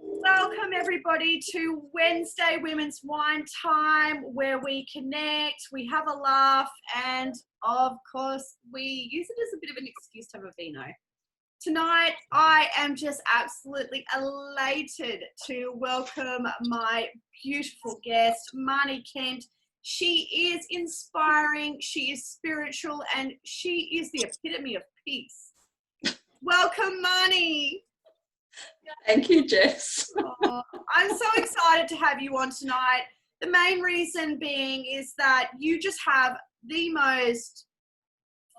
Welcome everybody to Wednesday Women's Wine Time, where we connect, we have a laugh, and of course we use it as a bit of an excuse to have a vino. Tonight I am just absolutely elated to welcome my beautiful guest, Marnee Kent. She is inspiring, she is spiritual, and she is the epitome of peace. Welcome, Marnee. Thank you, Jess. Oh, I'm so excited to have you on tonight. The main reason being is that you just have the most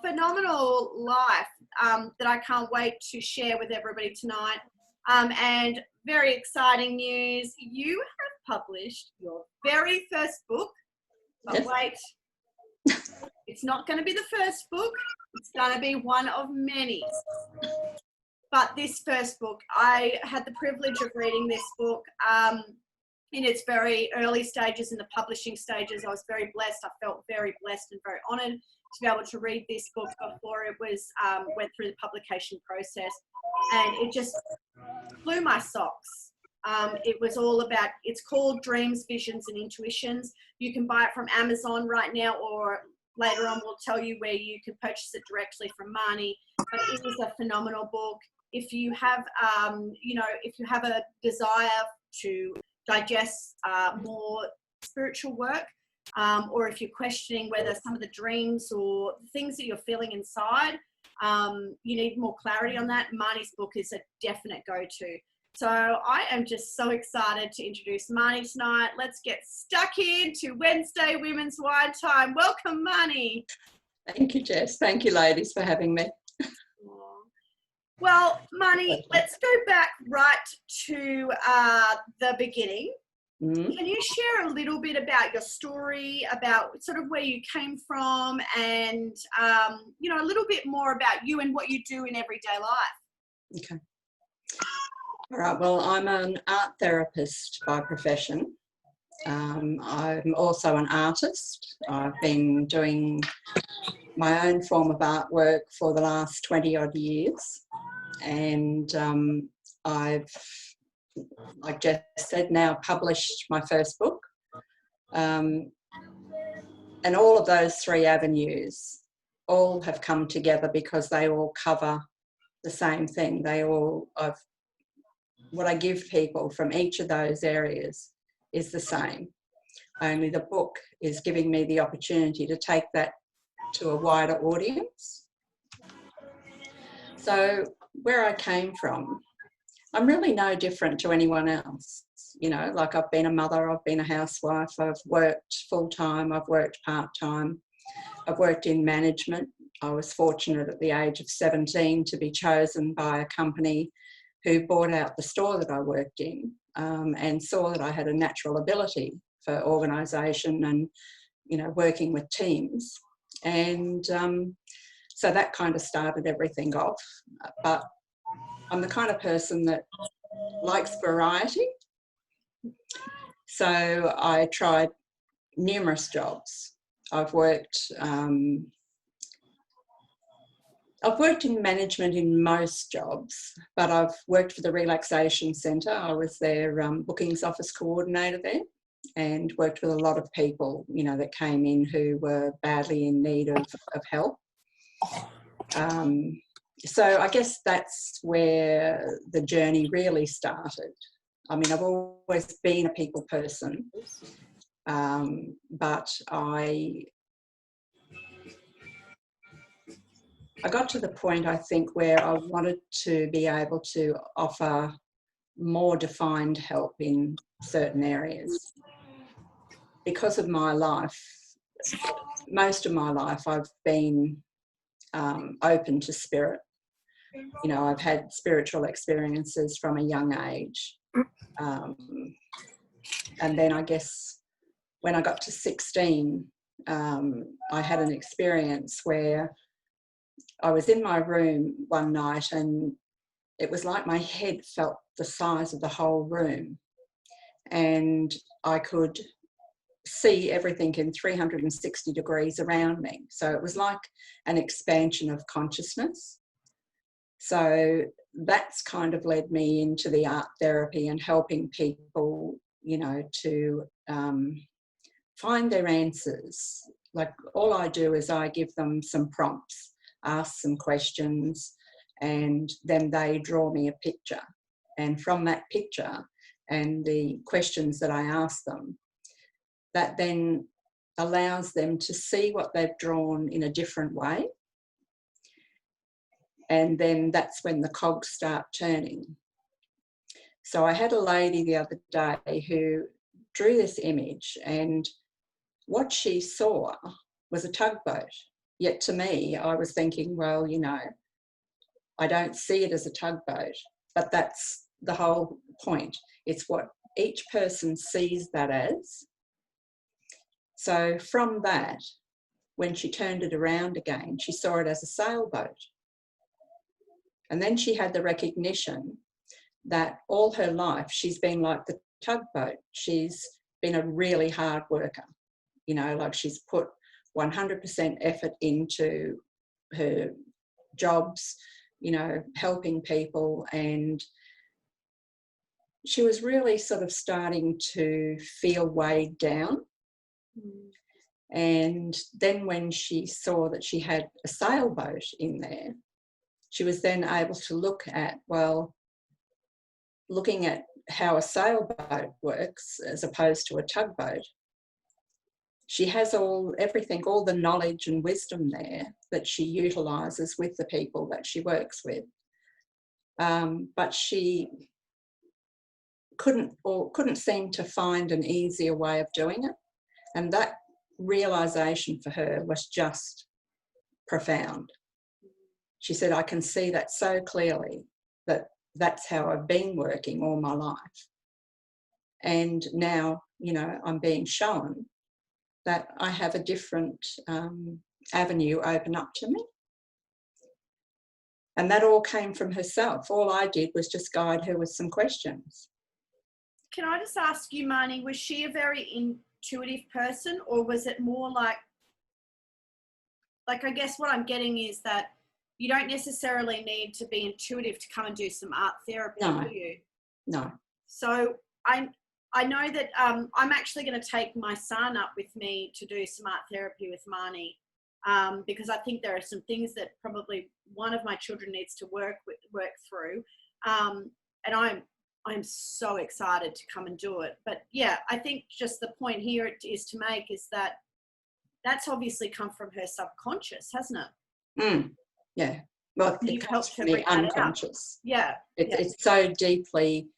phenomenal life that I can't wait to share with everybody tonight. And very exciting news, you have published your very first book. But yes. Wait, it's not going to be the first book. It's going to be one of many. But this first book, I had the privilege of reading this book in its very early stages, in the publishing stages. I was very blessed. I felt very blessed and very honoured to be able to read this book before it was went through the publication process. And it just blew my socks. It was all about, it's called Dreams, Visions and Intuitions. You can buy it from Amazon right now, or later on we'll tell you where you can purchase it directly from Marnee. But it is a phenomenal book. If you have, if you have a desire to digest more spiritual work, or if you're questioning whether some of the dreams or things that you're feeling inside, you need more clarity on that, Marnee's book is a definite go-to. So I am just so excited to introduce Marnee tonight. Let's get stuck into Wednesday Women's Wine Time. Welcome, Marnee. Thank you, Jess. Thank you, ladies, for having me. Well, Marnee, let's go back right to the beginning. Mm-hmm. Can you share a little bit about your story, about sort of where you came from, and, a little bit more about you and what you do in everyday life? Okay. All right. Well, I'm an art therapist by profession. I'm also an artist. I've been doing my own form of artwork for the last 20 odd years. And I've, like Jess said, now published my first book. And all of those three avenues all have come together because they all cover the same thing. What I give people from each of those areas is the same. Only the book is giving me the opportunity to take that to a wider audience. So where I came from, I'm really no different to anyone else. Like I've been a mother, I've been a housewife, I've worked full-time, I've worked part-time, I've worked in management. I was fortunate at the age of 17 to be chosen by a company who bought out the store that I worked in, and saw that I had a natural ability for organisation and, working with teams. And so that kind of started everything off. But I'm the kind of person that likes variety. So I tried numerous jobs. I've worked in management in most jobs, but I've worked for the Relaxation Centre. I was their bookings office coordinator there, and worked with a lot of people, that came in who were badly in need of help. So I guess that's where the journey really started. I mean, I've always been a people person, but I got to the point, I think, where I wanted to be able to offer more defined help in certain areas. Because of my life, most of my life, I've been open to spirit. I've had spiritual experiences from a young age. And then I guess when I got to 16, I had an experience where I was in my room one night and it was like my head felt the size of the whole room, and I could see everything in 360 degrees around me. So it was like an expansion of consciousness. So that's kind of led me into the art therapy and helping people, you know, to find their answers. Like, all I do is I give them some prompts, ask some questions, and then they draw me a picture. And from that picture and the questions that I ask them, that then allows them to see what they've drawn in a different way. And then that's when the cogs start turning. So I had a lady the other day who drew this image, and what she saw was a tugboat. Yet to me, I was thinking, well, you know, I don't see it as a tugboat, but that's the whole point. It's what each person sees that as. So from that, when she turned it around again, she saw it as a sailboat. And then she had the recognition that all her life she's been like the tugboat. She's been a really hard worker, you know, like she's put 100% effort into her jobs, you know, helping people, and she was really sort of starting to feel weighed down. And then when she saw that she had a sailboat in there, she was then able to look at, well, looking at how a sailboat works as opposed to a tugboat, she has everything, all the knowledge and wisdom there that she utilises with the people that she works with. But she couldn't seem to find an easier way of doing it. And that realisation for her was just profound. She said, I can see that so clearly, that that's how I've been working all my life. And now, you know, I'm being shown that I have a different avenue open up to me. And that all came from herself. All I did was just guide her with some questions. Can I just ask you, Marnee, was she a very intuitive person, or was it more like I guess what I'm getting is that you don't necessarily need to be intuitive to come and do some art therapy, No. do you? No. So I know that I'm actually going to take my son up with me to do some art therapy with Marnee, because I think there are some things that probably one of my children needs to work through, and I'm so excited to come and do it. But yeah, I think just the point here is to make is that that's obviously come from her subconscious, hasn't it? Yeah. Well, it comes from the unconscious. Yeah. It's so deeply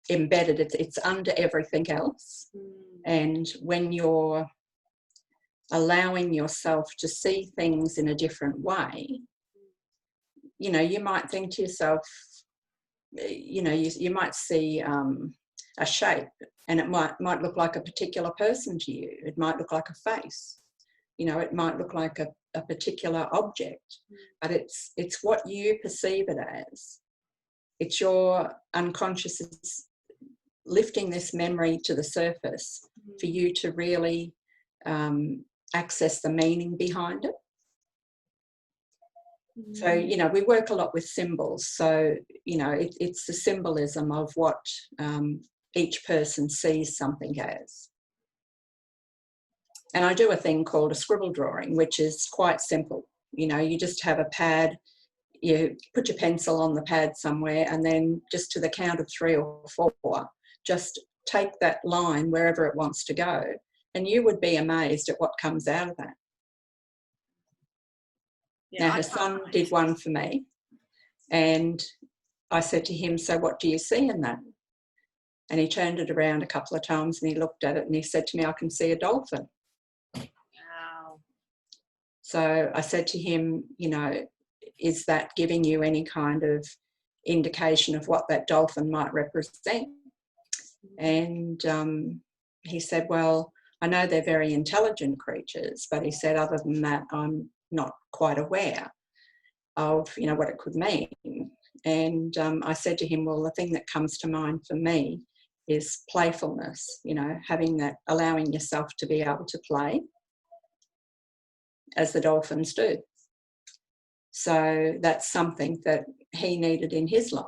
embedded. It's under everything else. And when you're allowing yourself to see things in a different way, you know, you might think to yourself, you know, you might see a shape, and it might look like a particular person to you. It might look like a face. You know, it might look like a particular object, but it's what you perceive it as. It's your unconscious lifting this memory to the surface for you to really access the meaning behind it. So, you know, we work a lot with symbols. So, you know, it's the symbolism of what each person sees something as. And I do a thing called a scribble drawing, which is quite simple. You know, you just have a pad, you put your pencil on the pad somewhere, and then just to the count of 3 or 4, just take that line wherever it wants to go. And you would be amazed at what comes out of that. Yeah, now, her son did one for me, and I said to him, so what do you see in that? And he turned it around a couple of times and he looked at it and he said to me, I can see a dolphin. Wow. So I said to him, you know, is that giving you any kind of indication of what that dolphin might represent? And he said, well, I know they're very intelligent creatures, but he said, other than that, I'm not quite aware of, you know, what it could mean. And I said to him, well, the thing that comes to mind for me is playfulness, you know, having that, allowing yourself to be able to play as the dolphins do. So that's something that he needed in his life.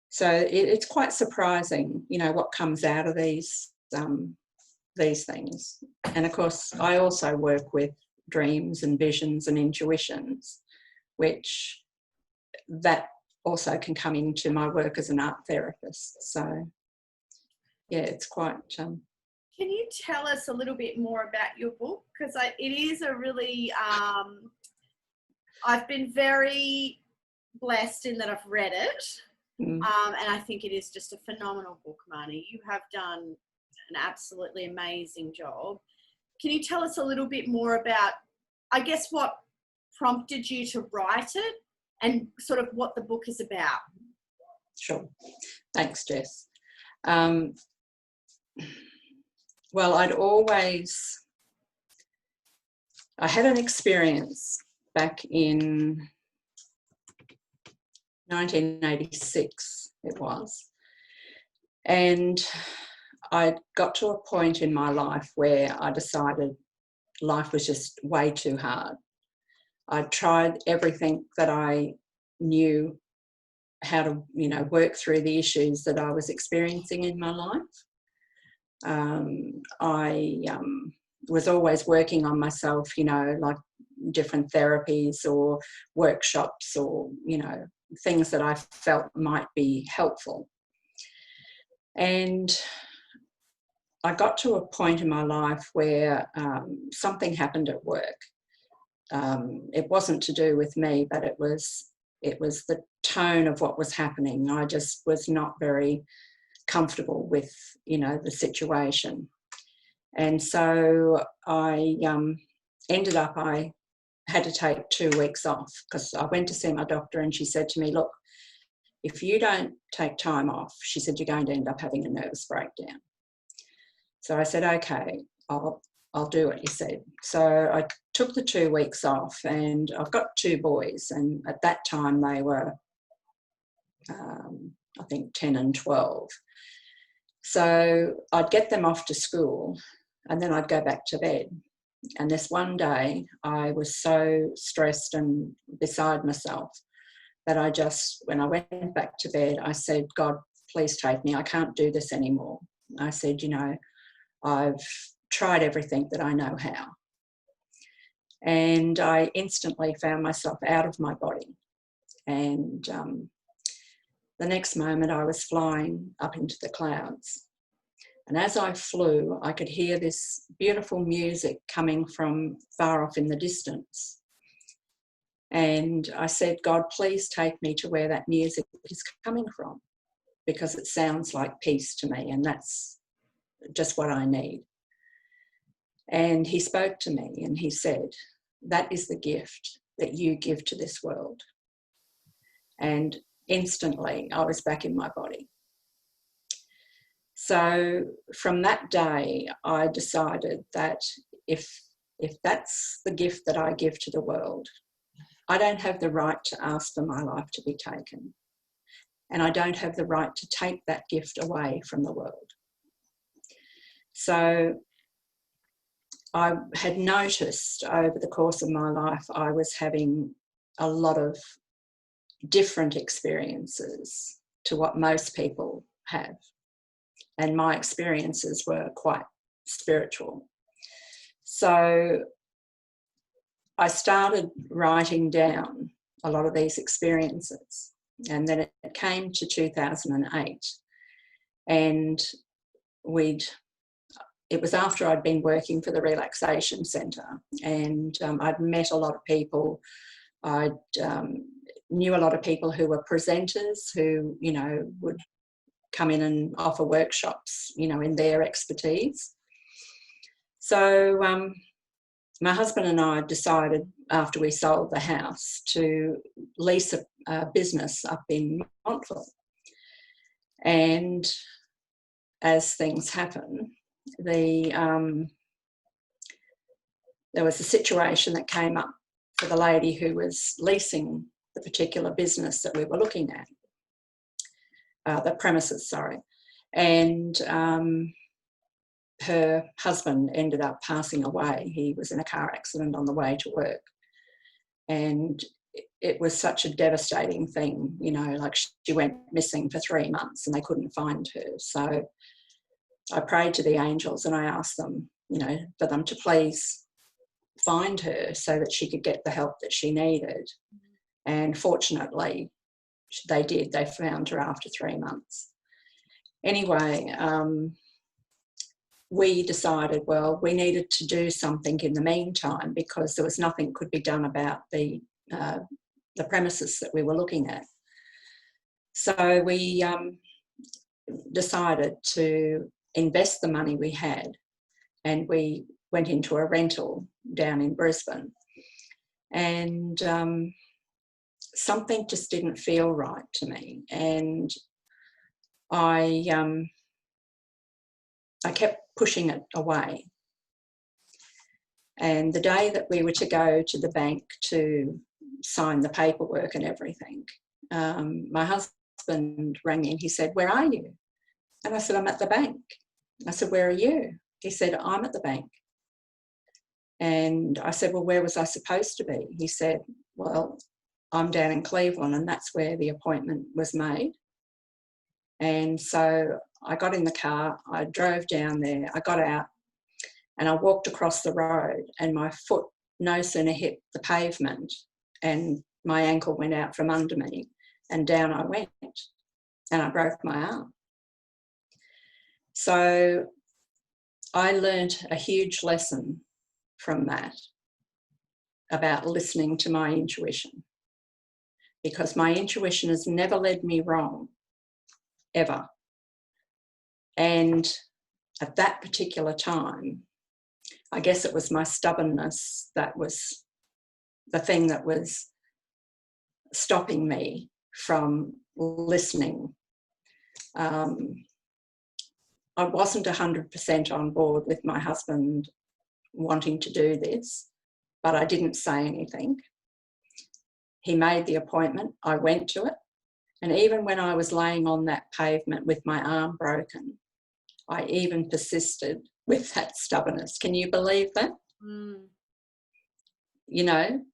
So it's quite surprising, you know, what comes out of these things. And of course, I also work with dreams and visions and intuitions, which that also can come into my work as an art therapist. So yeah, it's quite... Can you tell us a little bit more about your book? Because it is a really, I've been very blessed in that I've read it. And I think it is just a phenomenal book, Marnee. You have done an absolutely amazing job. Can you tell us a little bit more about, I guess, what prompted you to write it and sort of what the book is about? Sure. Thanks, Jess. Well, I had an experience back in 1986, it was. And I got to a point in my life where I decided life was just way too hard. I'd tried everything that I knew how to, you know, work through the issues that I was experiencing in my life. I was always working on myself, you know, like different therapies or workshops or, you know, things that I felt might be helpful. And I got to a point in my life where something happened at work. It wasn't to do with me, but it was the tone of what was happening. I just was not very comfortable with, you know, the situation. And so I I had to take 2 weeks off because I went to see my doctor and she said to me, look, if you don't take time off, she said, you're going to end up having a nervous breakdown. So I said, okay, I'll do what you said. So I took the 2 weeks off, and I've got 2 boys, and at that time they were, I think, 10 and 12. So I'd get them off to school and then I'd go back to bed. And this one day I was so stressed and beside myself that I just, when I went back to bed, I said, God, please take me. I can't do this anymore. I said, you know, I've tried everything that I know how. And I instantly found myself out of my body. And the next moment I was flying up into the clouds. And as I flew, I could hear this beautiful music coming from far off in the distance. And I said, God, please take me to where that music is coming from, because it sounds like peace to me, and that's just what I need. And he spoke to me and he said, that is the gift that you give to this world. And instantly I was back in my body. So from that day, I decided that if that's the gift that I give to the world, I don't have the right to ask for my life to be taken. And I don't have the right to take that gift away from the world. So I had noticed over the course of my life, I was having a lot of different experiences to what most people have. And my experiences were quite spiritual. So I started writing down a lot of these experiences. And then it came to 2008. And it was after I'd been working for the Relaxation Centre, and I'd met a lot of people. I knew a lot of people who were presenters who, you know, would come in and offer workshops, you know, in their expertise. So my husband and I decided, after we sold the house, to lease a business up in Montville. And as things happen, there was a situation that came up for the lady who was leasing the particular business that we were looking at, the premises, sorry. And her husband ended up passing away. He was in a car accident on the way to work. And it was such a devastating thing, you know, like she went missing for 3 months and they couldn't find her. So I prayed to the angels and I asked them, you know, for them to please find her so that she could get the help that she needed. And fortunately, they did. They found her after 3 months. Anyway, we decided, well, we needed to do something in the meantime because there was nothing could be done about the premises that we were looking at. So we decided to invest the money we had, and we went into a rental down in Brisbane. And something just didn't feel right to me, and I kept pushing it away. And the day that we were to go to the bank to sign the paperwork and everything, my husband rang me and he said, "Where are you?" And I said, "I'm at the bank." I said, "Where are you?" He said, "I'm at the bank." And I said, "Well, where was I supposed to be?" He said, "Well, I'm down in Cleveland," and that's where the appointment was made. And so I got in the car, I drove down there, I got out and I walked across the road, and my foot no sooner hit the pavement and my ankle went out from under me and down I went, and I broke my arm. So I learnt a huge lesson from that about listening to my intuition, because my intuition has never led me wrong, ever. And at that particular time, I guess it was my stubbornness that was the thing that was stopping me from listening. I wasn't 100% on board with my husband wanting to do this, but I didn't say anything. He made the appointment, I went to it, and even when I was laying on that pavement with my arm broken, I even persisted with that stubbornness. Can you believe that? Mm. You know,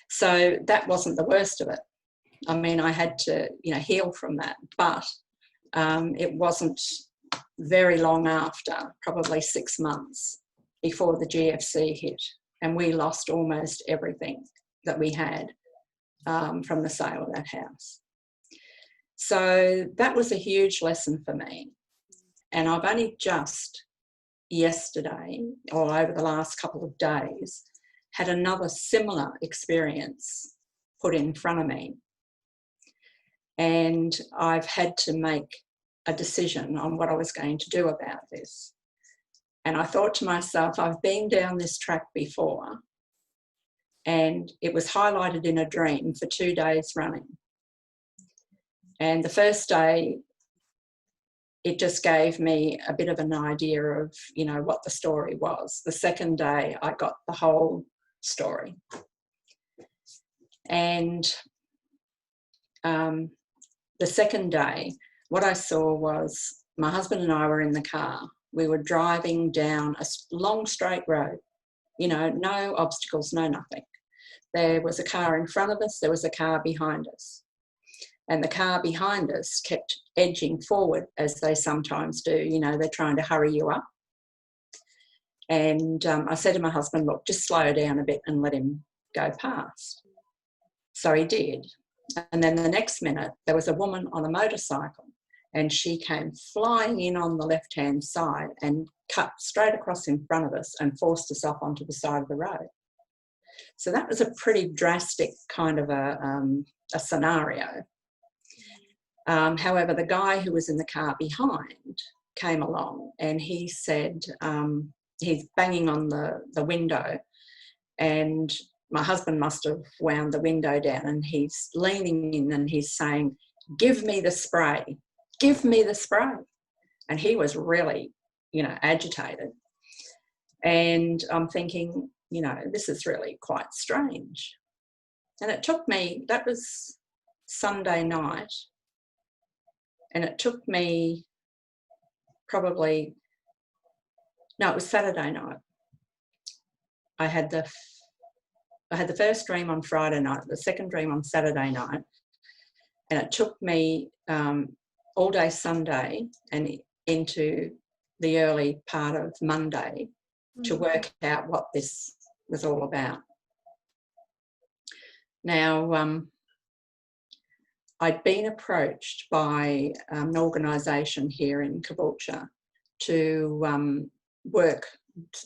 so that wasn't the worst of it. I mean, I had to, you know, heal from that, but it wasn't very long after, probably 6 months before the GFC hit, and we lost almost everything that we had from the sale of that house. So that was a huge lesson for me. And I've only just yesterday, or over the last couple of days, had another similar experience put in front of me. And I've had to make a decision on what I was going to do about this. And I thought to myself, I've been down this track before, and it was highlighted in a dream for 2 days running. And the first day, it just gave me a bit of an idea of, you know, what the story was. The second day, I got the whole story. And the second day, what I saw was my husband and I were in the car. We were driving down a long straight road, you know, no obstacles, no nothing. There was a car in front of us, there was a car behind us. And the car behind us kept edging forward, as they sometimes do. You know, they're trying to hurry you up. And I said to my husband, look, just slow down a bit and let him go past. So he did. And then the next minute, there was a woman on a motorcycle, and she came flying in on the left-hand side and cut straight across in front of us and forced us off onto the side of the road. So that was a pretty drastic kind of a scenario. However, the guy who was in the car behind came along, and he said, he's banging on the window, and my husband must have wound the window down, and he's leaning in and he's saying, "Give me the spray, give me the spray." And he was really, you know, agitated. And I'm thinking, you know, this is really quite strange. And it took me, that was Sunday night, and it took me probably, no, it was Saturday night. I had the first dream on Friday night, the second dream on Saturday night, and it took me all day Sunday and into the early part of Monday to work out what this was all about. Now, I'd been approached by an organisation here in Caboolture to work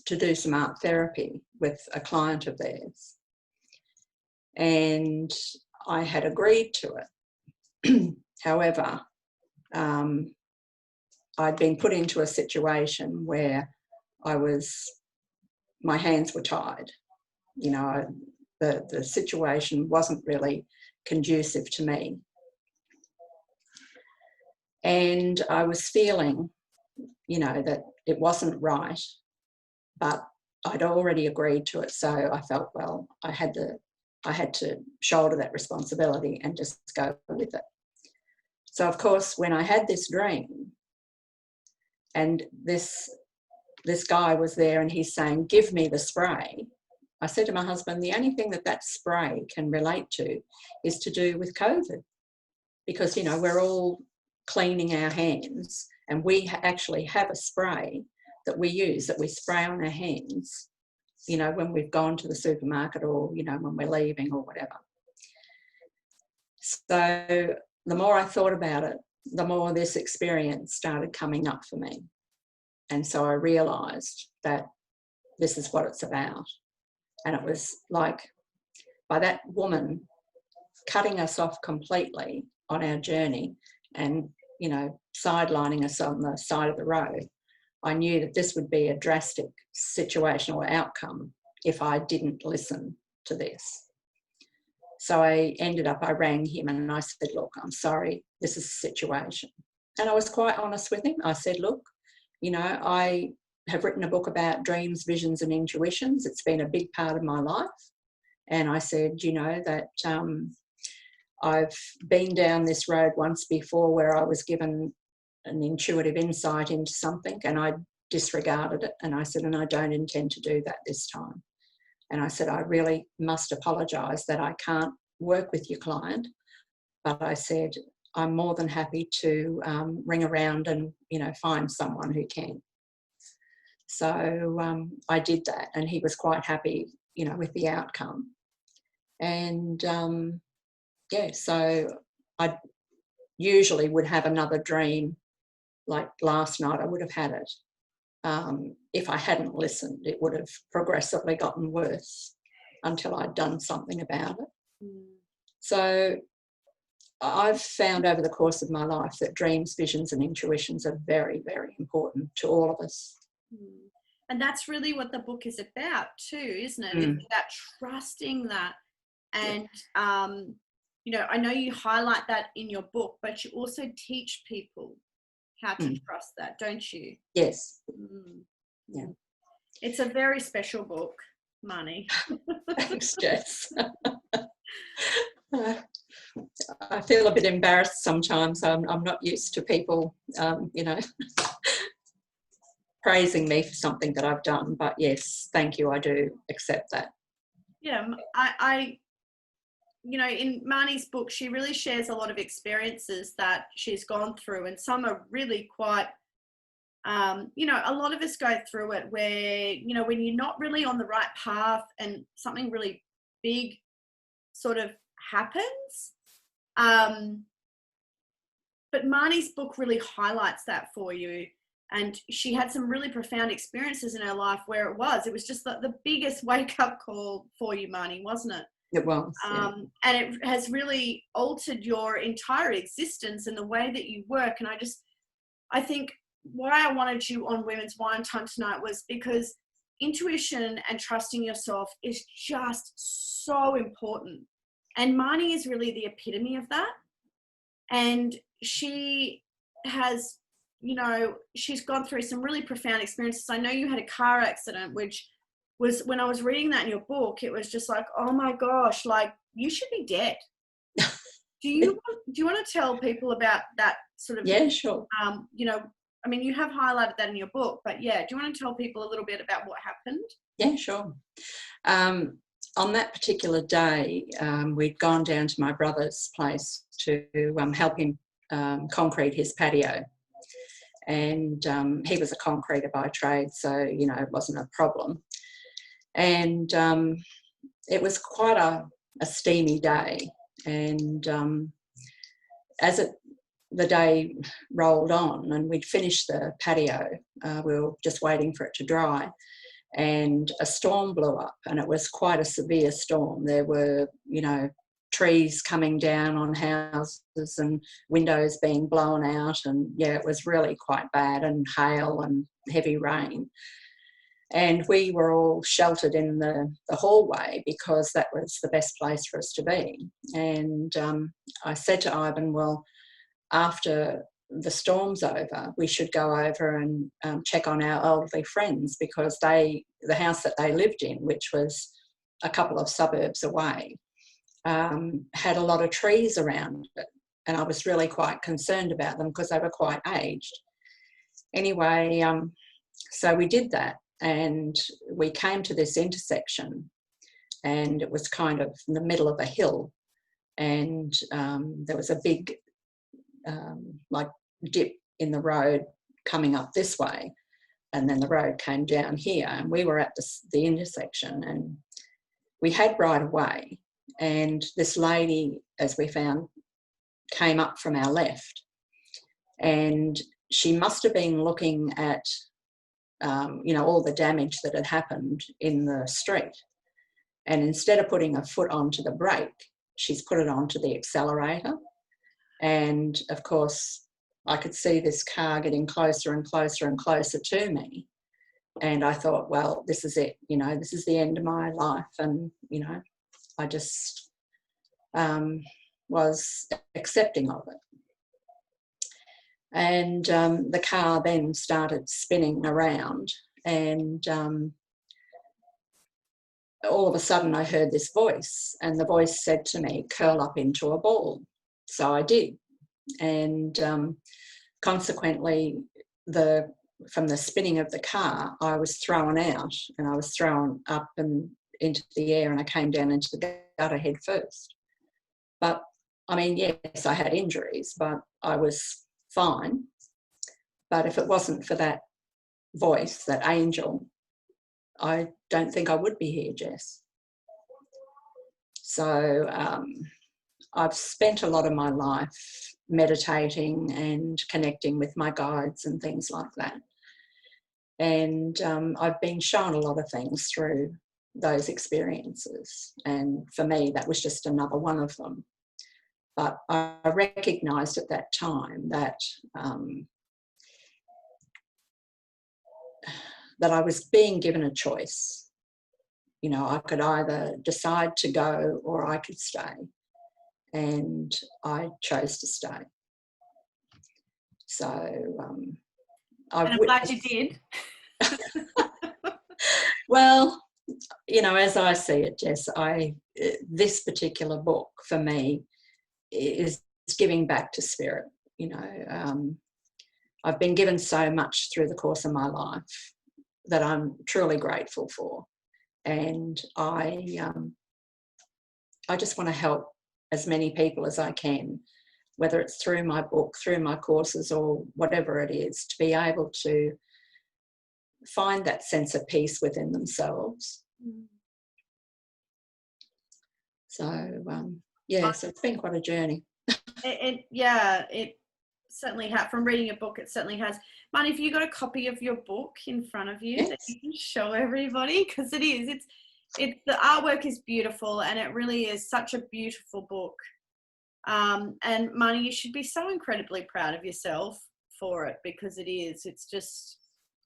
to do some art therapy with a client of theirs, and I had agreed to it. However, I'd been put into a situation where my hands were tied. You know, the situation wasn't really conducive to me. And I was feeling, you know, that it wasn't right, but I'd already agreed to it. So I felt, well, I had to shoulder that responsibility and just go with it. So, of course, when I had this dream and this guy was there and he's saying, give me the spray, I said to my husband, the only thing that spray can relate to is to do with COVID, because, you know, we're all cleaning our hands, and we actually have a spray that we use, that we spray on our hands, you know, when we've gone to the supermarket or, you know, when we're leaving or whatever. So the more I thought about it, the more this experience started coming up for me. And so I realised that this is what it's about. And it was like, by that woman cutting us off completely on our journey and, you know, sidelining us on the side of the road, I knew that this would be a drastic situation or outcome if I didn't listen to this. So I rang him and I said, look, I'm sorry, this is the situation. And I was quite honest with him. I said, look, you know, I have written a book about dreams, visions and intuitions. It's been a big part of my life. And I said, you know, that I've been down this road once before where I was given an intuitive insight into something and I disregarded it. And I said, and I don't intend to do that this time. And I said, I really must apologise that I can't work with your client. But I said, I'm more than happy to ring around and, you know, find someone who can. So I did that, and he was quite happy, you know, with the outcome. And yeah, so I usually would have another dream, like last night I would have had it. If I hadn't listened, it would have progressively gotten worse until I'd done something about it. So I've found over the course of my life that dreams, visions and intuitions are very, very important to all of us. And that's really what the book is about too, isn't it? It's about trusting that. And, you know, I know you highlight that in your book, but you also teach people how to trust that, don't you? Yes. Yeah. It's a very special book, Marnee. Thanks, Jess. I feel a bit embarrassed sometimes. I'm not used to people, you know, praising me for something that I've done. But yes, thank you. I do accept that. Yeah, I you know, in Marnee's book, she really shares a lot of experiences that she's gone through, and some are really quite, you know, a lot of us go through it where, you know, when you're not really on the right path and something really big sort of happens. But Marnee's book really highlights that for you. And she had some really profound experiences in her life where it was just the biggest wake-up call for you, Marnee, wasn't it? It was. Yeah. And it has really altered your entire existence and the way that you work. And I think why I wanted you on Women's Wine Time tonight was because intuition and trusting yourself is just so important. And Marnee is really the epitome of that. And she has, you know, she's gone through some really profound experiences. I know you had a car accident, which was, when I was reading that in your book, it was just like, oh my gosh, like you should be dead. Do you want to tell people about that sort of, yeah, sure. you know, I mean, you have highlighted that in your book, but yeah, do you want to tell people a little bit about what happened? Yeah, sure. On that particular day, we'd gone down to my brother's place to help him concrete his patio. And he was a concreter by trade, so, you know, it wasn't a problem. And it was quite a steamy day. And as the day rolled on and we'd finished the patio, we were just waiting for it to dry, and a storm blew up, and it was quite a severe storm. There were, you know, trees coming down on houses and windows being blown out, and yeah, it was really quite bad, and hail and heavy rain. And we were all sheltered in the hallway because that was the best place for us to be. And I said to Ivan, well, after the storm's over, we should go over and check on our elderly friends, because the house that they lived in, which was a couple of suburbs away, had a lot of trees around it, and I was really quite concerned about them because they were quite aged. Anyway, so we did that, and we came to this intersection, and it was kind of in the middle of a hill, and there was a big like dip in the road coming up this way, and then the road came down here, and we were at the intersection, and we had right of way, and this lady, as we found, came up from our left, and she must have been looking at you know, all the damage that had happened in the street, and instead of putting her foot onto the brake, she's put it onto the accelerator. And of course, I could see this car getting closer and closer and closer to me. And I thought, well, this is it, you know, this is the end of my life. And, you know, I just was accepting of it. And the car then started spinning around, and all of a sudden I heard this voice, and the voice said to me, curl up into a ball. So I did, and consequently, from the spinning of the car, I was thrown out, and I was thrown up and into the air, and I came down into the gutter head first. But I mean, yes, I had injuries, but I was fine. But if it wasn't for that voice, that angel, I don't think I would be here, Jess. So I've spent a lot of my life meditating and connecting with my guides and things like that. And I've been shown a lot of things through those experiences. And for me, that was just another one of them. But I recognised at that time that that I was being given a choice. You know, I could either decide to go or I could stay. And I chose to stay. So I'm glad you did. Well, you know, as I see it, Jess, this particular book for me is giving back to spirit. You know, I've been given so much through the course of my life that I'm truly grateful for, and I just want to help as many people as I can, whether it's through my book, through my courses, or whatever it is, to be able to find that sense of peace within themselves. So yeah, so it's been quite a journey. It certainly has. From reading your book, it certainly has. Marnee, if you got a copy of your book in front of you, yes, that you can show everybody, because it's the artwork is beautiful, and it really is such a beautiful book. And Marnee, you should be so incredibly proud of yourself for it, because it is. It's just,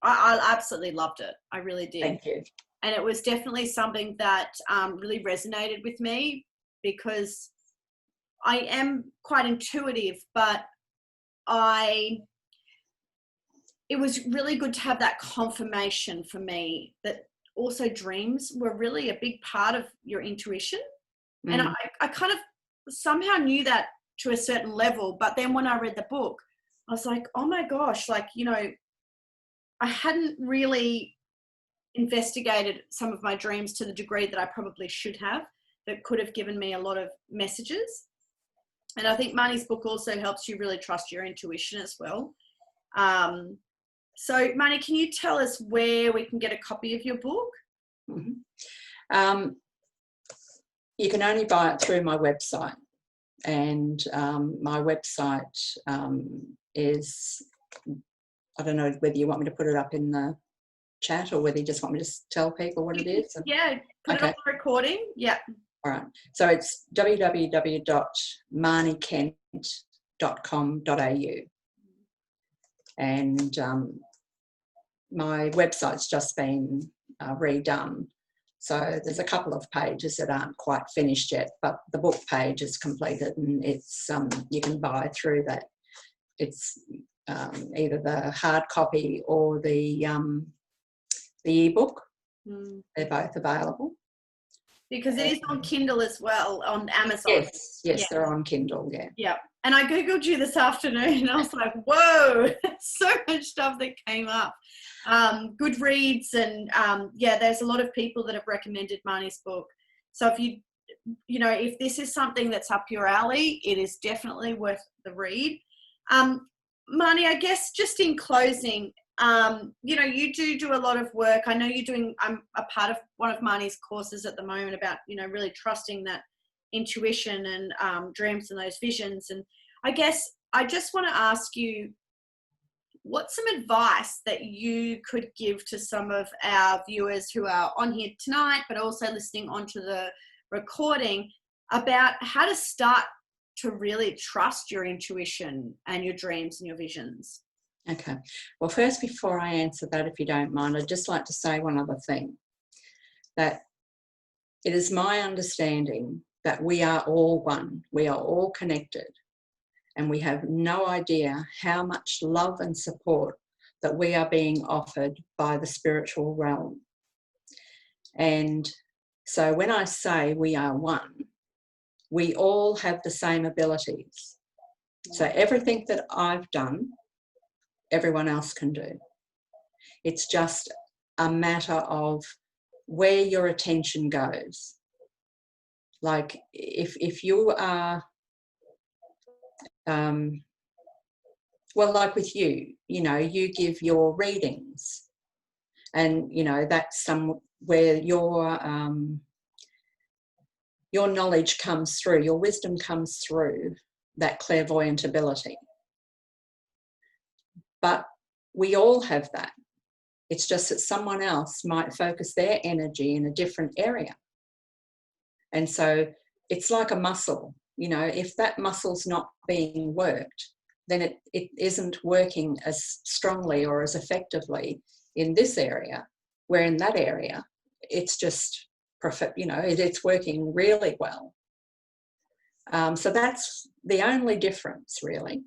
I absolutely loved it. I really did. Thank you. And it was definitely something that really resonated with me, because I am quite intuitive, but it was really good to have that confirmation for me that also dreams were really a big part of your intuition. And I kind of somehow knew that to a certain level, but then when I read the book, I was like, oh my gosh, like, you know, I hadn't really investigated some of my dreams to the degree that I probably should have, that could have given me a lot of messages. And I think Marnee's book also helps you really trust your intuition as well. So Marnee, can you tell us where we can get a copy of your book? Mm-hmm. You can only buy it through my website, and my website is, I don't know whether you want me to put it up in the chat or whether you just want me to tell people what it is. Yeah, put it on the recording. Yeah. All right. So it's www.marnekent.com.au. And my website's just been redone. So there's a couple of pages that aren't quite finished yet, but the book page is completed, and it's you can buy through that. It's either the hard copy or the ebook. They're both available. Because it is on Kindle as well, on Amazon. Yes, yeah. They're on Kindle, yeah. Yeah. And I Googled you this afternoon and I was like, whoa, so much stuff that came up. Goodreads and yeah, there's a lot of people that have recommended Marnee's book. So if you know, if this is something that's up your alley, it is definitely worth the read. Marnee, I guess just in closing, you know, you do a lot of work. I know you're doing, I'm a part of one of Marnee's courses at the moment about, you know, really trusting that intuition and dreams and those visions. And I guess I just want to ask you, what's some advice that you could give to some of our viewers who are on here tonight, but also listening onto the recording, about how to start to really trust your intuition and your dreams and your visions? Okay. Well, first, before I answer that, if you don't mind, I'd just like to say one other thing, that it is my understanding that we are all one. We are all connected, and we have no idea how much love and support that we are being offered by the spiritual realm. And so when I say we are one, we all have the same abilities. So everything that I've done, everyone else can do. It's just a matter of where your attention goes. Like if you are, well, like with you, you know, you give your readings, and you know that's where your knowledge comes through, your wisdom comes through that clairvoyant ability. But we all have that. It's just that someone else might focus their energy in a different area. And so it's like a muscle, you know, if that muscle's not being worked, then it isn't working as strongly or as effectively in this area, where in that area, it's just perfect, you know, it's working really well. So that's the only difference, really.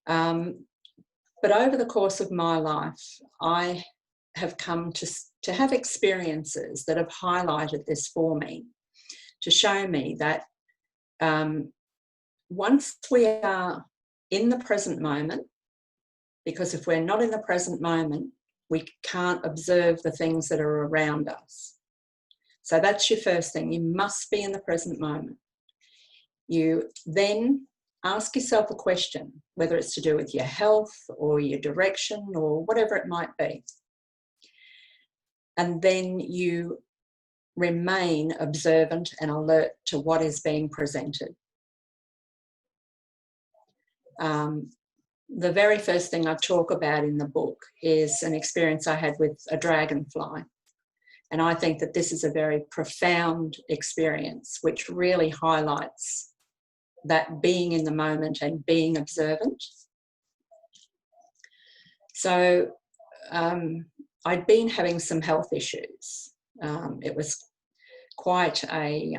But over the course of my life, I have come to have experiences that have highlighted this for me, to show me that once we are in the present moment, because if we're not in the present moment, we can't observe the things that are around us. So that's your first thing. You must be in the present moment. You then ask yourself a question, whether it's to do with your health or your direction or whatever it might be. And then you remain observant and alert to what is being presented. The very first thing I talk about in the book is an experience I had with a dragonfly. And I think that this is a very profound experience, which really highlights that being in the moment and being observant. So I'd been having some health issues. It was quite a,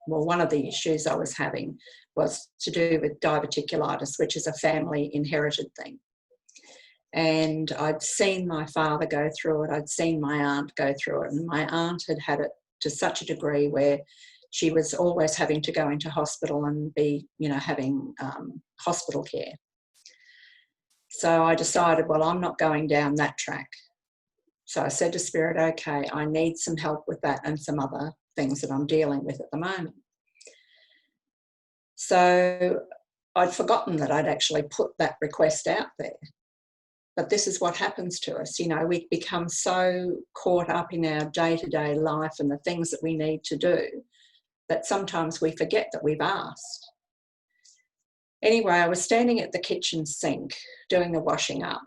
well, one of the issues I was having was to do with diverticulitis, which is a family inherited thing. And I'd seen my father go through it. I'd seen my aunt go through it. And my aunt had had it to such a degree where she was always having to go into hospital and be, you know, having hospital care. So I decided, well, I'm not going down that track. So I said to Spirit, okay, I need some help with that and some other things that I'm dealing with at the moment. So I'd forgotten that I'd actually put that request out there. But this is what happens to us. You know, we become so caught up in our day-to-day life and the things that we need to do that sometimes we forget that we've asked. Anyway, I was standing at the kitchen sink doing the washing up,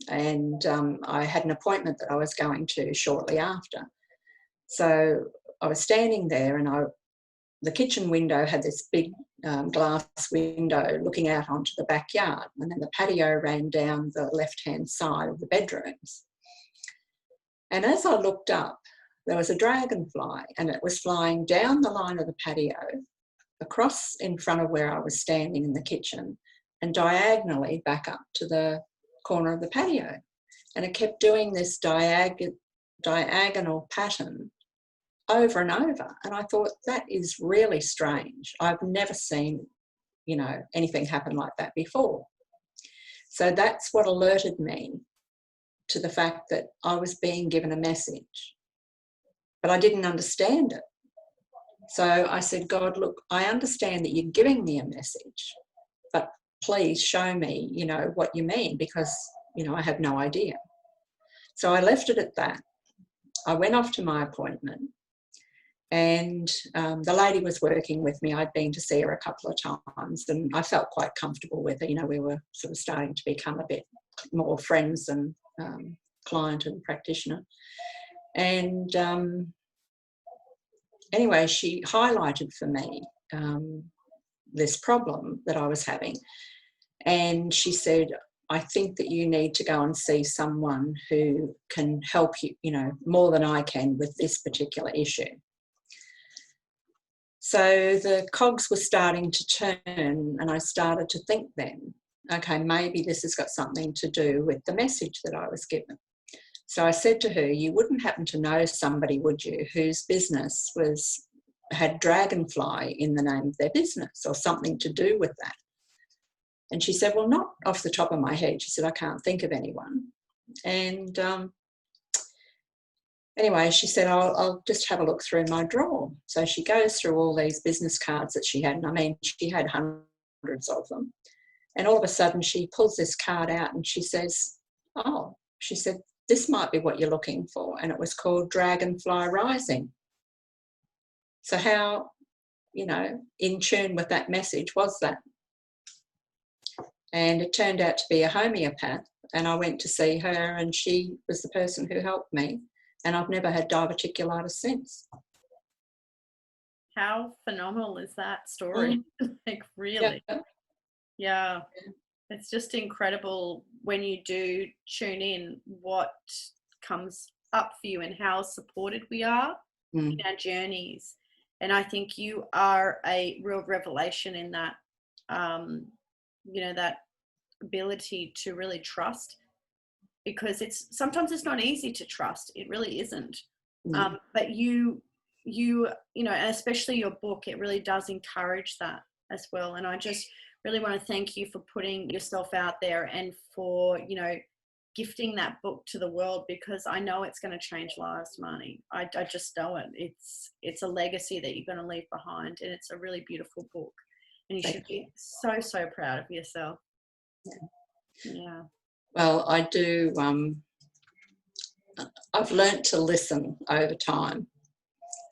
and I had an appointment that I was going to shortly after. So I was standing there, and the kitchen window had this big glass window looking out onto the backyard, and then the patio ran down the left-hand side of the bedrooms. And as I looked up, there was a dragonfly, and it was flying down the line of the patio, across in front of where I was standing in the kitchen, and diagonally back up to the corner of the patio. And it kept doing this diagonal pattern over and over. And I thought, that is really strange. I've never seen, you know, anything happen like that before. So that's what alerted me to the fact that I was being given a message, but I didn't understand it. So I said, God, look, I understand that you're giving me a message, but please show me, you know, what you mean, because, you know, I have no idea. So I left it at that. I went off to my appointment, and the lady was working with me. I'd been to see her a couple of times, and I felt quite comfortable with her. You know, we were sort of starting to become a bit more friends than client and practitioner. And anyway, she highlighted for me this problem that I was having. And she said, I think that you need to go and see someone who can help you, you know, more than I can with this particular issue. So the cogs were starting to turn, and I started to think then, okay, maybe this has got something to do with the message that I was given. So I said to her, you wouldn't happen to know somebody, would you, whose business had dragonfly in the name of their business or something to do with that? And she said, well, not off the top of my head. She said, I can't think of anyone. And anyway, she said, I'll just have a look through my drawer. So she goes through all these business cards that she had. And I mean, she had hundreds of them. And all of a sudden she pulls this card out and she says, oh, she said, this might be what you're looking for. And it was called Dragonfly Rising. So how, you know, in tune with that message was that? And it turned out to be a homeopath. And I went to see her, and she was the person who helped me. And I've never had diverticulitis since. How phenomenal is that story? Like, really? Yeah. It's just incredible when you do tune in what comes up for you and how supported we are in our journeys. And I think you are a real revelation in that, you know, that ability to really trust, because sometimes it's not easy to trust. It really isn't. But you know, and especially your book, it really does encourage that as well. And I just really want to thank you for putting yourself out there and for, you know, gifting that book to the world, because I know it's going to change lives, Marnee. I just know it. It's a legacy that you're going to leave behind, and it's a really beautiful book. And you should be so, so proud of yourself. Yeah. Well, I do. I've learnt to listen over time.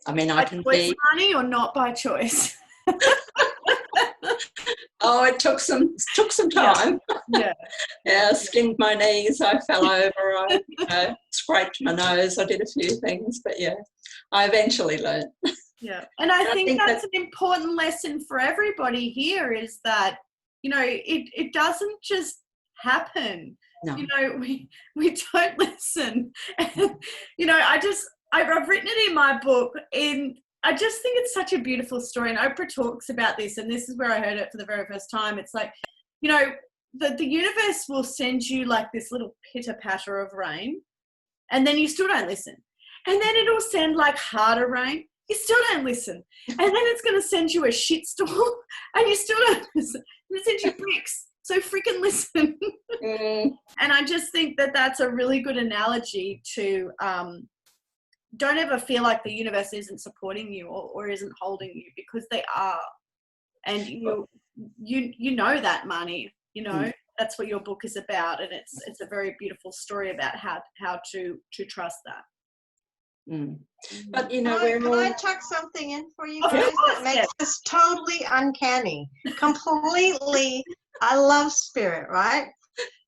I mean, I can be Marnee, or not by choice. Oh, it took some time. Yeah. Yeah, I skinned my knees, I fell over, I scraped my nose, I did a few things, but yeah, I eventually learned. Yeah, and I think that's an important lesson for everybody here, is that, you know, it doesn't just happen. No. You know, we don't listen. And, you know, I've written it in my book, and I just think it's such a beautiful story. And Oprah talks about this, and this is where I heard it for the very first time. It's like, you know, the universe will send you like this little pitter-patter of rain, and then you still don't listen. And then it'll send like harder rain. You still don't listen. And then it's going to send you a shitstorm, and you still don't listen. And it sends you bricks. So freaking listen. Mm. And I just think that that's a really good analogy to don't ever feel like the universe isn't supporting you or isn't holding you, because they are. And you know that, Marnee, you know, that's what your book is about. And it's a very beautiful story about how to trust that. Mm. But, you know, can I chuck something in for you Of guys course, that makes this totally uncanny? Completely, I love spirit, right?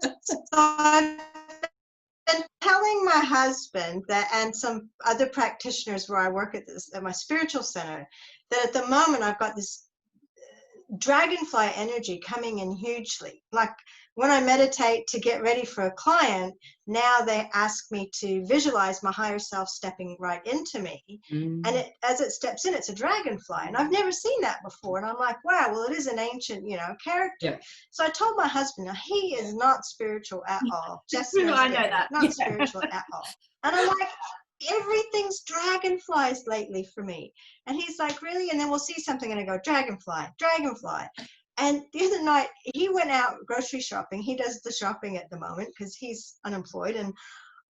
So I've been telling my husband that, and some other practitioners where I work at my spiritual center, that at the moment I've got this dragonfly energy coming in hugely. Like when I meditate to get ready for a client, now they ask me to visualize my higher self stepping right into me. And as it steps in, it's a dragonfly. And I've never seen that before. And I'm like, wow, well, it is an ancient, character. Yeah. So I told my husband, now he is not spiritual at all. Just I know that. not spiritual at all. And I'm like, everything's dragonflies lately for me. And he's like, really? And then we'll see something and I go, dragonfly, dragonfly. And the other night he went out grocery shopping. He does the shopping at the moment because he's unemployed and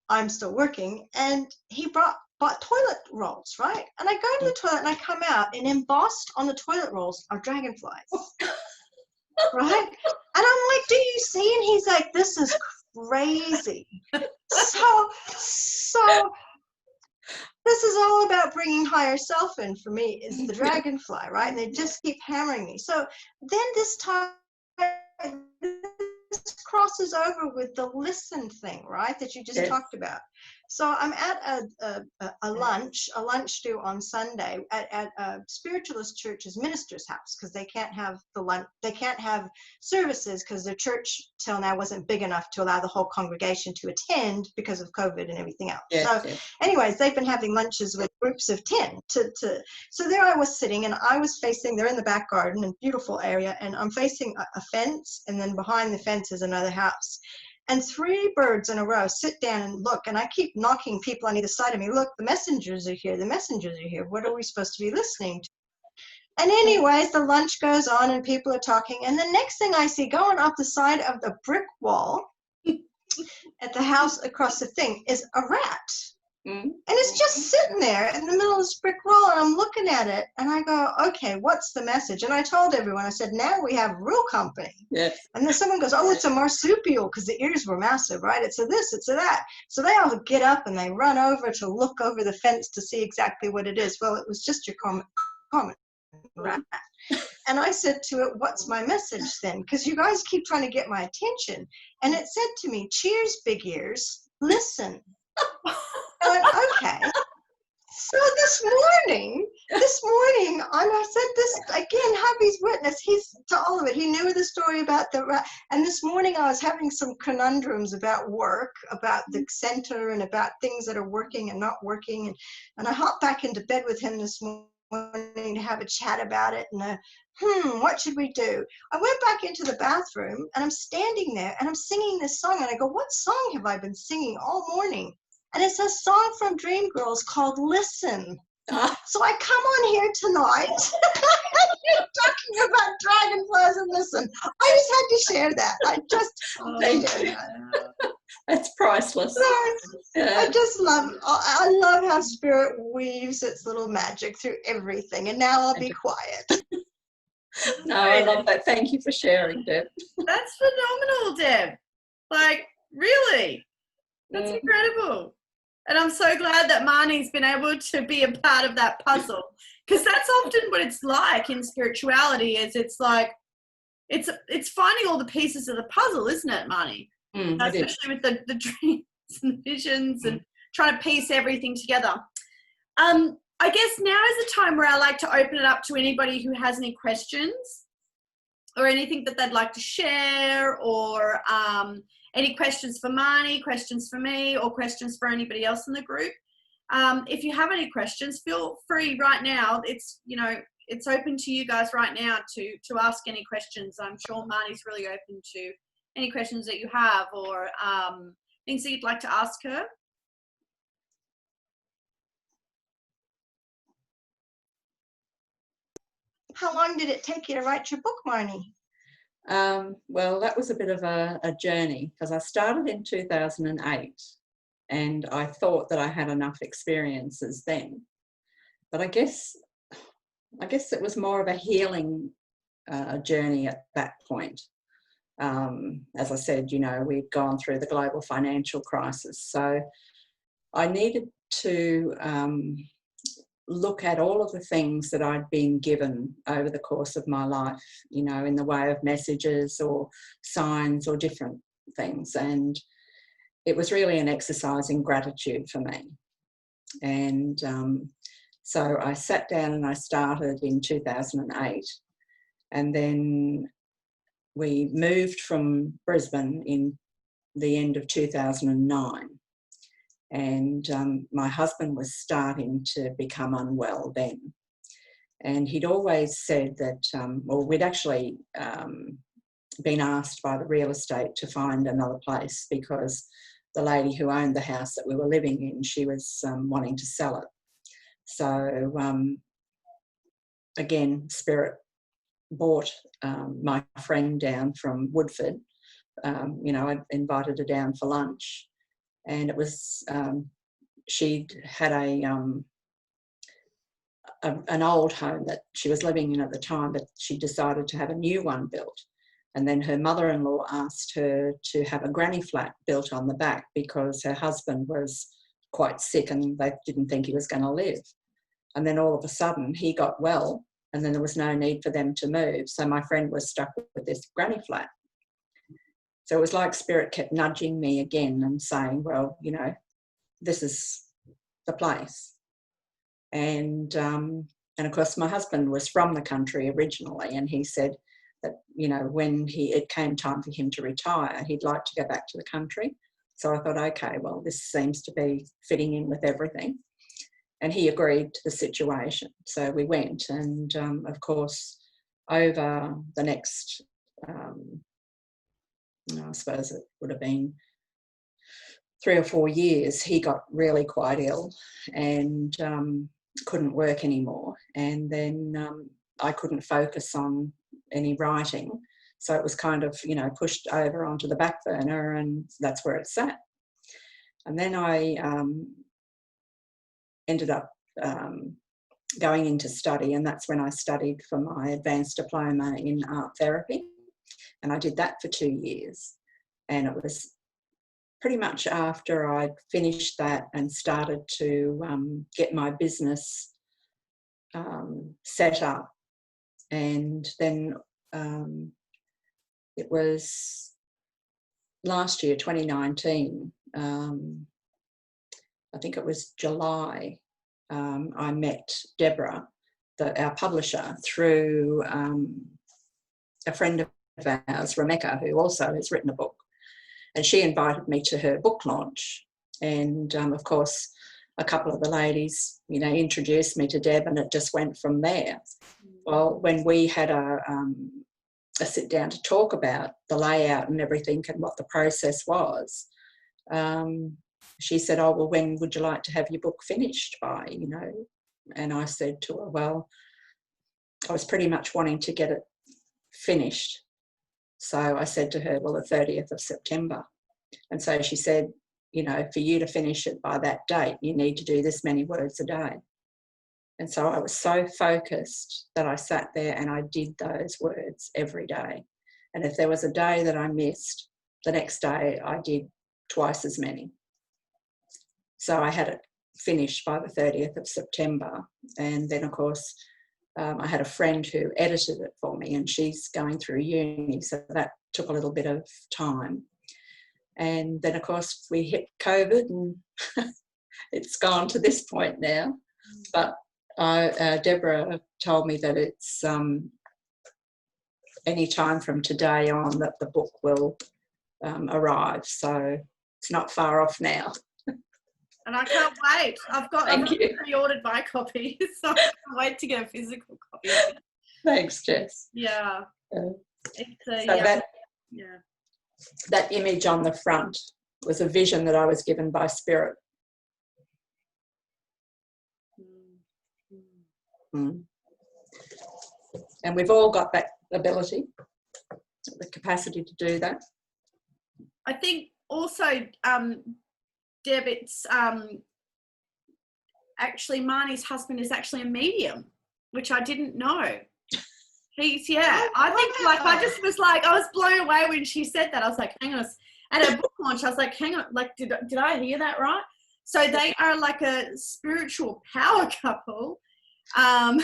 I'm still working. And he bought toilet rolls, right? And I go to the toilet and I come out, and embossed on the toilet rolls are dragonflies. Right? And I'm like, do you see? And he's like, this is crazy. So this is all about bringing higher self in for me, is the dragonfly, right? And they just keep hammering me. So then this time, this crosses over with the listen thing, right? That you just talked about. So I'm at a lunch due on Sunday at a spiritualist church's minister's house, because they can't have they can't have services because their church till now wasn't big enough to allow the whole congregation to attend because of COVID and everything else. Anyways, they've been having lunches with groups of 10 so there I was sitting, and I was facing, they're in the back garden, a beautiful area, and I'm facing a fence, and then behind the fence is another house. And 3 birds in a row sit down and look, and I keep knocking people on either side of me. Look, the messengers are here. The messengers are here. What are we supposed to be listening to? And anyways, the lunch goes on and people are talking. And the next thing I see going up the side of the brick wall at the house across the thing is a rat. And it's just sitting there in the middle of this brick wall, and I'm looking at it, and I go, okay, what's the message? And I told everyone, I said, now we have real company. Yes. And then someone goes, oh, it's a marsupial, because the ears were massive, right? It's a this, it's a that. So they all get up and they run over to look over the fence to see exactly what it is. Well, it was just your common rat. And I said to it, what's my message then? Because you guys keep trying to get my attention. And it said to me, cheers, big ears, listen. I went, okay. So this morning, and I said this again, hubby's witness, he's to all of it. He knew the story about the rat. And this morning I was having some conundrums about work, about the center, and about things that are working and not working. And I hopped back into bed with him this morning to have a chat about it. And what should we do? I went back into the bathroom, and I'm standing there and I'm singing this song, and I go, what song have I been singing all morning? And it's a song from Dreamgirls called Listen. So I come on here tonight talking about dragonflies and listen. I just had to share that. That's priceless. So I just I love how spirit weaves its little magic through everything. And now I'll be quiet. No, I love that. Thank you for sharing, Deb. That's phenomenal, Deb. Like, really? That's incredible. And I'm so glad that Marnee's been able to be a part of that puzzle, because that's often what it's like in spirituality. Is it's like it's finding all the pieces of the puzzle, isn't it, Marnee? Especially with the dreams and visions and trying to piece everything together. I guess now is the time where I like to open it up to anybody who has any questions or anything that they'd like to share, or any questions for Marnee, questions for me, or questions for anybody else in the group. If you have any questions, feel free right now. It's open to you guys right now to ask any questions. I'm sure Marnee's really open to any questions that you have, or things that you'd like to ask her. How long did it take you to write your book, Marnee? Well, that was a bit of a journey, because I started in 2008 and I thought that I had enough experiences then. But I guess it was more of a healing journey at that point. As I said, you know, we'd gone through the global financial crisis. So I needed to look at all of the things that I'd been given over the course of my life, you know, in the way of messages or signs or different things. And it was really an exercise in gratitude for me. And so I sat down and I started in 2008. And then we moved from Brisbane in the end of 2009. And my husband was starting to become unwell then. And he'd always said that, well, we'd actually been asked by the real estate to find another place, because the lady who owned the house that we were living in, she was wanting to sell it. So again, Spirit brought my friend down from Woodford. You know, I invited her down for lunch. And it was, she'd had an old home that she was living in at the time, but she decided to have a new one built. And then her mother-in-law asked her to have a granny flat built on the back, because her husband was quite sick and they didn't think he was going to live. And then all of a sudden he got well, and then there was no need for them to move. So my friend was stuck with this granny flat. So it was like Spirit kept nudging me again and saying, well, you know, this is the place. And of course, my husband was from the country originally, and he said that, you know, when it came time for him to retire, he'd like to go back to the country. So I thought, okay, well, this seems to be fitting in with everything. And he agreed to the situation. So we went, and of course, over the next I suppose it would have been 3 or 4 years, he got really quite ill and couldn't work anymore. And then I couldn't focus on any writing. So it was kind of, you know, pushed over onto the back burner, and that's where it sat. And then I ended up going into study, and that's when I studied for my advanced diploma in art therapy. And I did that for 2 years. And it was pretty much after I'd finished that and started to get my business set up. And then it was last year, 2019, I think it was July, I met Deborah, our publisher, through a friend of ours, Rebecca, who also has written a book. And she invited me to her book launch. And of course, a couple of the ladies, you know, introduced me to Deb, and it just went from there. Well, when we had a sit down to talk about the layout and everything and what the process was, she said, oh, well, when would you like to have your book finished by, you know? And I said to her, well, I was pretty much wanting to get it finished. So I said to her, well, the 30th of September. And so she said, you know, for you to finish it by that date, you need to do this many words a day. And so I was so focused that I sat there and I did those words every day. And if there was a day that I missed, the next day I did twice as many. So I had it finished by the 30th of September. And then, of course, I had a friend who edited it for me, and she's going through uni, so that took a little bit of time. And then, of course, we hit COVID, and it's gone to this point now. But Deborah told me that it's any time from today on that the book will arrive, so it's not far off now. And I can't wait. I've pre-ordered my copy, so I can't wait to get a physical copy. Thanks, Jess. Yeah. That image on the front was a vision that I was given by Spirit. And we've all got that ability. the capacity to do that. I think also, Deb, it's actually Marnie's husband is actually a medium, which I didn't know. He's, yeah, I think, like, I just was like, I was blown away when she said that. I was like, hang on, at her book launch, I was like, hang on, like, did I hear that right? So they are like a spiritual power couple. Yeah,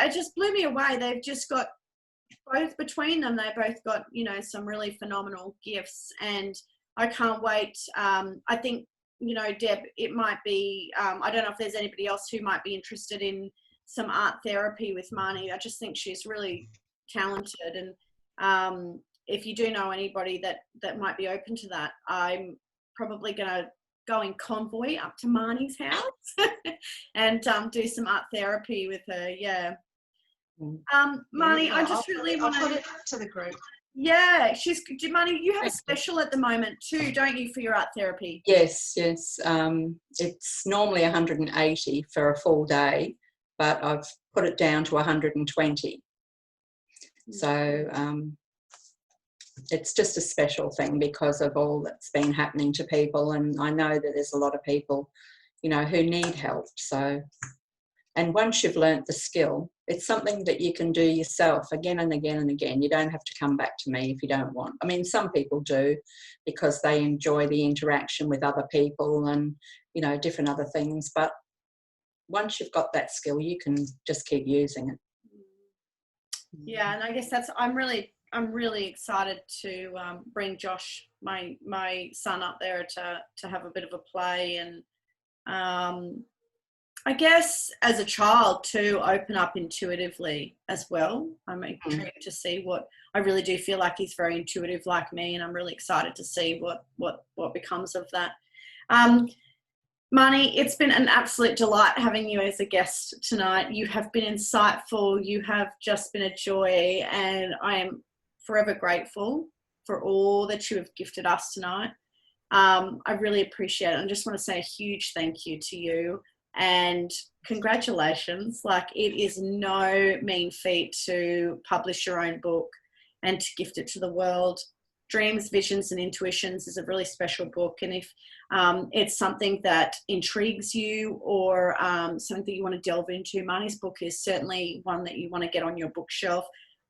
it just blew me away. They've just got, both between them, they both got, you know, some really phenomenal gifts, and I can't wait. I think, you know, Deb, it might be, I don't know if there's anybody else who might be interested in some art therapy with Marnee. I just think she's really talented, and if you do know anybody that might be open to that, I'm probably going to go in convoy up to Marnie's house and do some art therapy with her. Yeah. Marnee, I just really want to put it to the group. Yeah, Marnee, you have a special at the moment too, don't you, for your art therapy? Yes. It's normally 180 for a full day, but I've put it down to 120. So it's just a special thing because of all that's been happening to people, and I know that there's a lot of people, you know, who need help. So, and once you've learnt the skill, it's something that you can do yourself again and again and again. You don't have to come back to me if you don't want. I mean, some people do because they enjoy the interaction with other people and, you know, different other things. But once you've got that skill, you can just keep using it. Yeah, and I guess I'm really excited to bring Josh, my son, up there to have a bit of a play, and I guess as a child to open up intuitively as well. I'm intrigued to see what, I really do feel like he's very intuitive like me, and I'm really excited to see what becomes of that. Marnee, it's been an absolute delight having you as a guest tonight. You have been insightful. You have just been a joy, and I am forever grateful for all that you have gifted us tonight. I really appreciate it. I just want to say a huge thank you to you, and congratulations. Like, it is no mean feat to publish your own book and to gift it to the world. Dreams, Visions and Intuitions is a really special book, and if it's something that intrigues you or something that you want to delve into, Marnie's book is certainly one that you want to get on your bookshelf.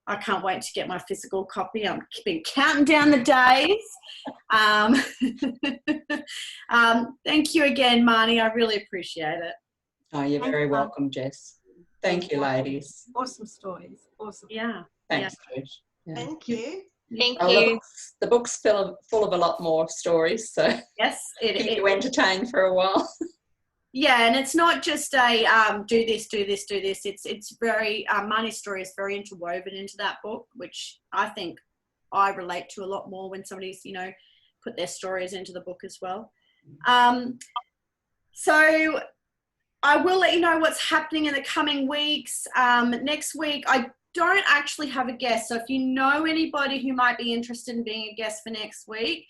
I can't wait to get my physical copy. I've been counting down the days. Thank you again, Marnee. I really appreciate it. Oh, you're very welcome, Jess. Thank you, ladies. Awesome stories. Awesome. Yeah. Thanks, Trish. Yeah. Thank you. Thank you. The book's full of a lot more stories, so Yes, keep you entertained for a while. Yeah, and it's not just a do this, do this, do this. It's very Marnie's story is very interwoven into that book, which I think I relate to a lot more when somebody's, you know, put their stories into the book as well. So I will let you know what's happening in the coming weeks. Next week, I don't actually have a guest. So if you know anybody who might be interested in being a guest for next week,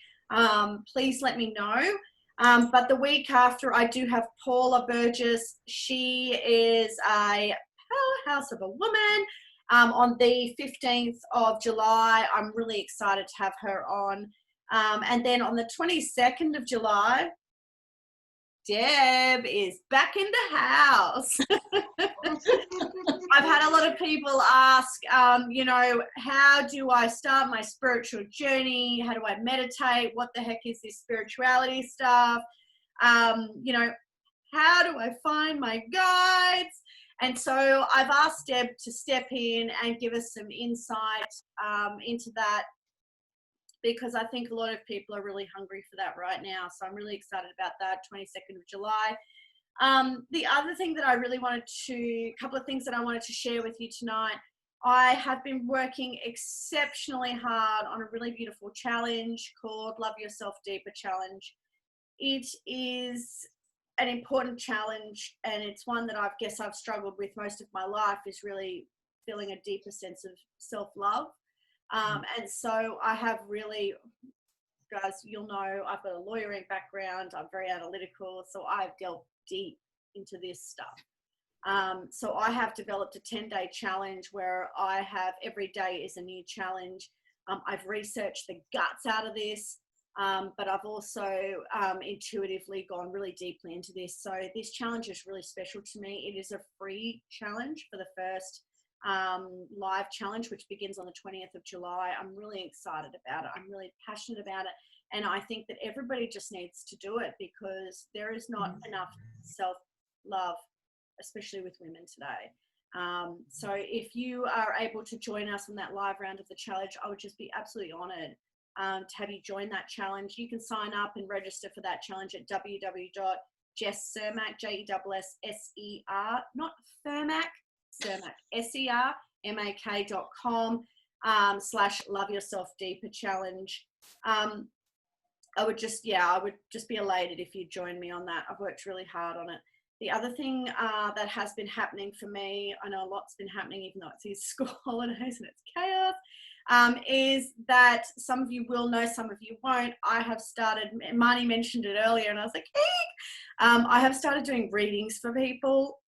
please let me know. But the week after, I do have Paula Burgess. She is a powerhouse of a woman. On the 15th of July, I'm really excited to have her on. And then on the 22nd of July, Deb is back in the house. I've had a lot of people ask, you know, how do I start my spiritual journey? How do I meditate? What the heck is this spirituality stuff? You know, how do I find my guides? And so I've asked Deb to step in and give us some insight into that, because I think a lot of people are really hungry for that right now. So I'm really excited about that, 22nd of July. The other thing that I really wanted to, a couple of things that I wanted to share with you tonight, I have been working exceptionally hard on a really beautiful challenge called Love Yourself Deeper Challenge. It is an important challenge, and it's one that I've struggled with most of my life, is really feeling a deeper sense of self-love. And so I have really, guys, you'll know I've got a lawyering background. I'm very analytical. So I've delved deep into this stuff. So I have developed a 10-day challenge where I have every day is a new challenge. I've researched the guts out of this, but I've also intuitively gone really deeply into this. So this challenge is really special to me. It is a free challenge for the first live challenge, which begins on the 20th of July. I'm really excited about it. I'm really passionate about it. And I think that everybody just needs to do it, because there is not enough self-love, especially with women today. So if you are able to join us on that live round of the challenge, I would just be absolutely honored to have you join that challenge. You can sign up and register for that challenge at www.jessermak, Jesser, not Fermac, Sermak, sermak.com /love yourself deeper challenge. I would just be elated if you join me on that. I've worked really hard on it. The other thing that has been happening for me, I know a lot's been happening even though it's these school holidays and it's chaos, is that some of you will know, some of you won't. I have started, Marnee mentioned it earlier and I was like, I have started doing readings for people.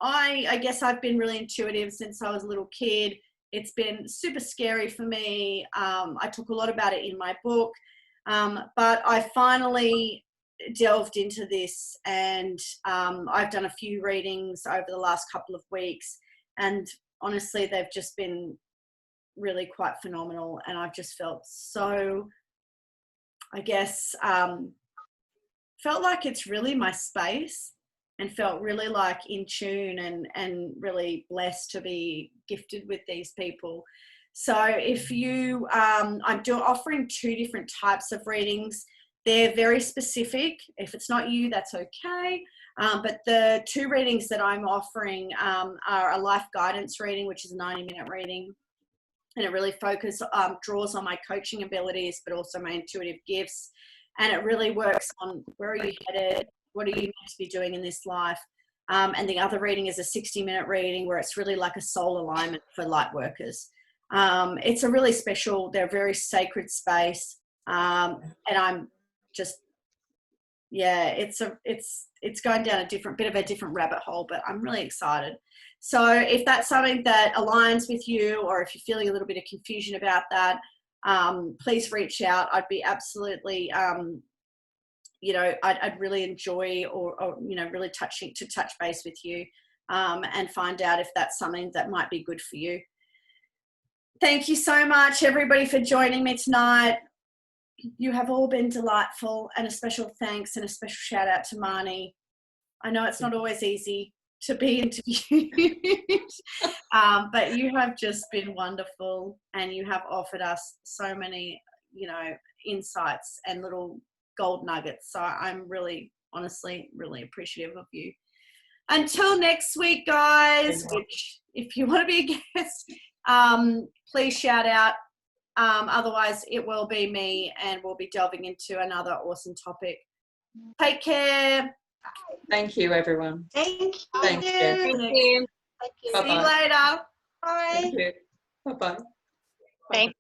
I guess I've been really intuitive since I was a little kid. It's been super scary for me. I talk a lot about it in my book, but I finally delved into this, and I've done a few readings over the last couple of weeks, and honestly they've just been really quite phenomenal, and I've just felt so, I guess, felt like it's really my space, and felt really like in tune and really blessed to be gifted with these people. So if you, I'm offering 2 different types of readings. They're very specific. If it's not you, that's okay. But the 2 readings that I'm offering are a life guidance reading, which is a 90-minute reading. And it really draws on my coaching abilities, but also my intuitive gifts. And it really works on where are you headed? What are you meant to be doing in this life? And the other reading is a 60-minute reading where it's really like a soul alignment for light workers. It's a really special, they're a very sacred space. And I'm just, it's going down a bit of a different rabbit hole, but I'm really excited. So if that's something that aligns with you, or if you're feeling a little bit of confusion about that, please reach out. I'd be absolutely, I'd really enjoy or really touch base with you and find out if that's something that might be good for you. Thank you so much, everybody, for joining me tonight. You have all been delightful, and a special thanks and a special shout out to Marnee. I know it's not always easy to be interviewed, but you have just been wonderful, and you have offered us so many, insights and little gold nuggets. So I'm really, honestly, really appreciative of you. Until next week, guys, which if you want to be a guest, please shout out. Otherwise, it will be me, and we'll be delving into another awesome topic. Take care. Thank you, everyone. Thank you. Thank you. Thank you. See you later. Bye. Thank you. Bye-bye. Thank